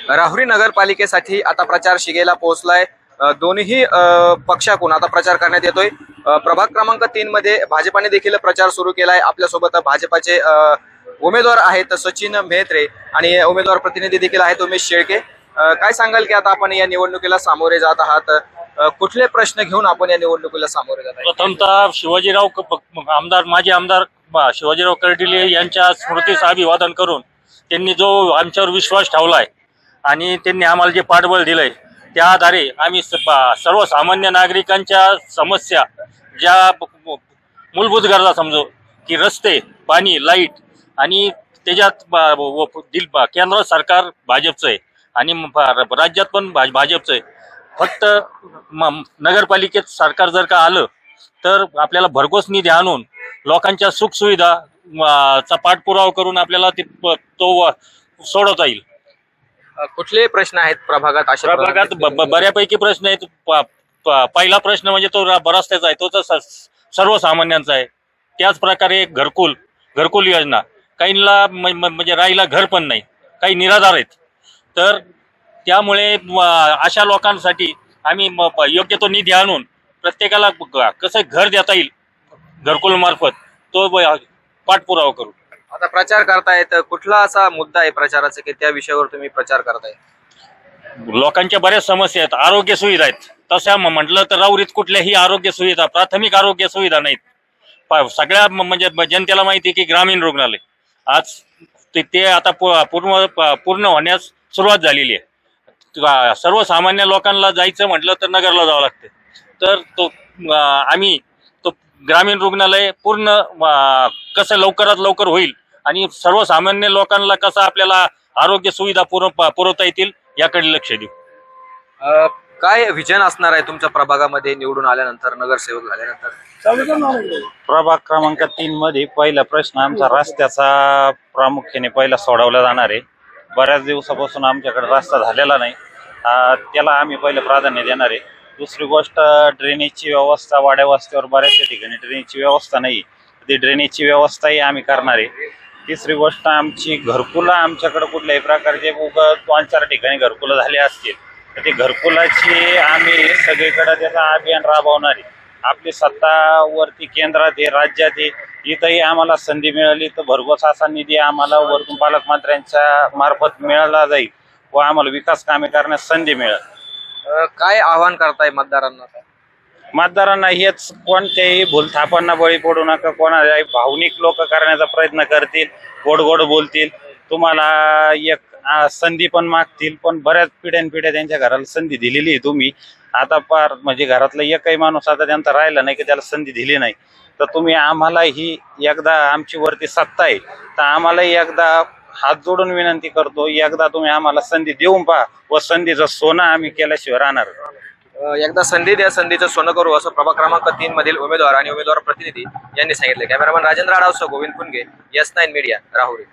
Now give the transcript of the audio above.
राहुरी नगरपालिकेसाठी आता प्रचार शिगेला पोहोचलाय। दोन्ही पक्षाकडून आता प्रचार करण्यात येतोय। प्रभाग क्रमांक 3 मध्ये भाजपाने देखील प्रचार सुरू केलाय। आपल्यासोबत भाजपाचे उमेदवार आहेत सचिन मेहत्रे आणि उमेदवार प्रतिनिधी देखील आहेत उमेश शेळके। काय सांगाल की आता आपण या निवडणुकीला सामोरे जात आहात, कुठले प्रश्न घेऊन आपण या निवडणुकीला सामोरे जात आहात? प्रथमतः शिवाजीराव माजी आमदार शिवाजीराव कर्डिले यांच्या स्मृतीस अभिवादन करून त्यांनी जो आमच्यावर विश्वास ठेवलाय आणि त्यांनी आम्हाला जे पाठबळ दिलंय त्या आधारे आम्ही सर्वसामान्य नागरिकांच्या समस्या, ज्या मूलभूत गरजा समजू की रस्ते, पाणी, लाईट आणि त्याच्यात केंद्र सरकार भाजपचं आहे आणि राज्यात पण भाजपचं आहे। फक्त नगरपालिकेत सरकार जर का आलं तर आपल्याला भरघोस निधी आणून लोकांच्या सुखसुविधा चा पाठपुरावा करून आपल्याला तो सोडवता येईल। कुठले प्रश्न आहेत प्रभागात? अशा प्रभागात बऱ्यापैकी प्रश्न आहेत। पहिला प्रश्न म्हणजे तो रस्त्याचा आहे, तो तर सर्वसामान्यांचा आहे। त्याच प्रकारे घरकुल योजना, काहींना म्हणजे राहायला घर पण नाही, काही निराधार आहेत। तर त्यामुळे अशा लोकांसाठी आम्ही योग्य तो निधी आणून प्रत्येकाला कसं घर देता येईल घरकुल मार्फत तो पाठपुरावा करू। आता प्रचार करतायत, कुठला असा मुद्दा आहे प्रचाराचा की त्या विषयावर तुम्ही प्रचार करताय? लोकांच्या बऱ्याच समस्या आहेत, आरोग्य सुविधा आहेत। तशा म्हटलं तर राहुरीत कुठल्याही आरोग्य सुविधा, प्राथमिक आरोग्य सुविधा नाहीत। सगळ्या म्हणजे जनतेला माहिती आहे की ग्रामीण रुग्णालय आज ते आता पूर्ण होण्यास सुरुवात झालेली आहे। सर्वसामान्य लोकांना जायचं म्हटलं तर नगरला जावं लागतं। तर आम्ही ग्रामीण रुग्णालय पूर्ण कसं लवकरात लवकर होईल आणि सर्वसामान्य लोकांना कसं आपल्याला आरोग्य सुविधा पुरवता येतील याकडे लक्ष देऊ। काय विजन असणार आहे तुमच्या प्रभागामध्ये निवडून आल्यानंतर, नगरसेवक झाल्यानंतर? प्रभाग क्रमांक 3 मध्ये पहिला प्रश्न आमचा रस्त्याचा प्रामुख्याने पहिला सोडवला जाणार आहे। बऱ्याच दिवसापासून आमच्याकडे रस्ता झालेला नाही, त्याला आम्ही पहिलं प्राधान्य देणार आहे। दुसरी गोष्ट, ड्रेनेजची व्यवस्था, वाड्या वस्त्यावर बऱ्याचशा ठिकाणी ड्रेनेजची व्यवस्था नाही, ती ड्रेनेजची व्यवस्थाही आम्ही करणार आहे। तिसरी गोष्ट, आमची घरकुलं आमच्याकडे कुठल्याही प्रकारचे 2-4 ठिकाणी घरकुलं झाले असतील तर ते घरकुलाची आम्ही सगळीकडे त्याचा अभियान राबवणार आहे। आपली सत्तावरती केंद्रात आहे, राज्यात आहे, इथंही आम्हाला संधी मिळाली तर भरघोस असा निधी आम्हाला वरतून पालकमंत्र्यांच्या मार्फत मिळाला जाईल व आम्हाला विकास कामे करण्यास संधी मिळेल। काय आवाहन करताय मतदारांना? मतदारांना हेच, कोणत्याही भूलथापांना बळी पडू नका, कोणालाही भावनिक लोक करण्याचा प्रयत्न करतील, गोड गोड बोलतील, तुम्हाला एक संधी पण मागतील, पण बऱ्याच पिढ्यानपिढ्या त्यांच्या घराला संधी दिलेली आहे तुम्ही। आता पार म्हणजे घरातला एकही माणूस आता त्यांचा राहिला नाही की त्याला संधी दिली नाही, तर तुम्ही आम्हाला ही एकदा, आमची वरती सत्ता आहे तर आम्हाला एकदा हात जोडून विनंती करतो, एकदा तुम्ही आम्हाला संधी देऊन पहा व संधीचं सोनं आम्ही केल्याशिवाय राहणार। एकदा संधी द्या, संधीचं सोनं करू, असं प्रभाग क्रमांक 3 मधील उमेदवार आणि उमेदवार प्रतिनिधी यांनी सांगितले। कॅमेरामॅन राजेंद्र आडावसह गोविंद फुनगे, S9 मीडिया, राहुरी।